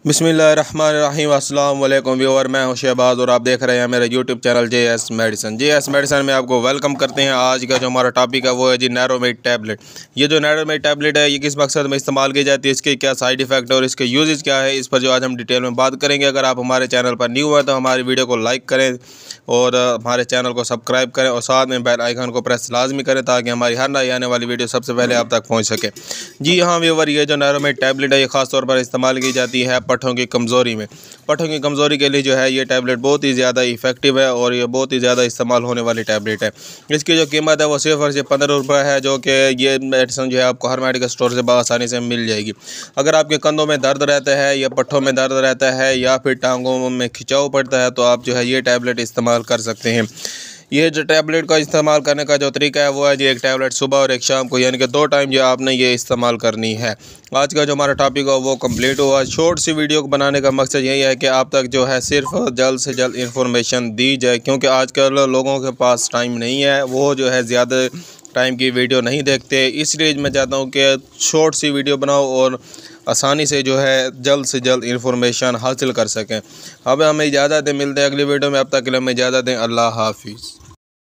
बिस्मिल्लाहिर्रहमानिर्रहीम। अस्सलाम वालेकुम व्यूअर, मैं हूं शहबाज और आप देख रहे हैं मेरा यूट्यूब चैनल JS मेडिसन में आपको वेलकम करते हैं। आज का जो हमारा टॉपिक है वो है जी नैरोमेड टैबलेट। ये जो नैरोमेड टैबलेट है ये किस मकसद में इस्तेमाल की जाती है, इसके क्या साइड इफ़ेक्ट और इसके यूजेस क्या है, इस पर जो आज हम डिटेल में बात करेंगे। अगर आप हमारे चैनल पर न्यू है तो हमारी वीडियो को लाइक करें और हमारे चैनल को सब्सक्राइब करें और साथ में बेल आइकन को प्रेस लाजमी करें ताकि हमारी हर नई आने वाली वीडियो सबसे पहले आप तक पहुँच सके। जी हाँ व्यूअर, ये जो नैरोमेड टैबलेट है ये ख़ास तौर पर इस्तेमाल की जाती है पट्ठों की कमज़ोरी में। पट्ठों की कमज़ोरी के लिए जो है ये टैबलेट बहुत ही ज़्यादा इफेक्टिव है और ये बहुत ही ज़्यादा इस्तेमाल होने वाली टैबलेट है। इसकी जो कीमत है वो सिर्फ और सिर्फ 15 रुपये है, जो कि ये मेडिसिन जो है आपको हर मेडिकल स्टोर से बआसानी से मिल जाएगी। अगर आपके कंधों में दर्द रहता है या पट्ठों में दर्द रहता है या फिर टांगों में खिंचाव पड़ता है तो आप जो है ये टैबलेट इस्तेमाल कर सकते हैं। ये जो टैबलेट का इस्तेमाल करने का जो तरीका है वो है जी एक टैबलेट सुबह और एक शाम को, यानी कि 2 टाइम जो आपने ये इस्तेमाल करनी है। आज का जो हमारा टॉपिक है वो कंप्लीट हुआ। शॉर्ट सी वीडियो को बनाने का मकसद यही है कि आप तक जो है सिर्फ जल्द से जल्द इंफॉर्मेशन दी जाए, क्योंकि आजकल लोगों के पास टाइम नहीं है, वो जो है ज़्यादा टाइम की वीडियो नहीं देखते। इसलिए मैं चाहता हूँ कि शॉर्ट सी वीडियो बनाओ और आसानी से जो है जल्द से जल्द इंफॉर्मेशन हासिल कर सकें। अब हमें इजाज़त दें, मिलते हैं अगली वीडियो में। अब तक के लिए हमें इजाज़त दें। अल्लाह हाफिज़।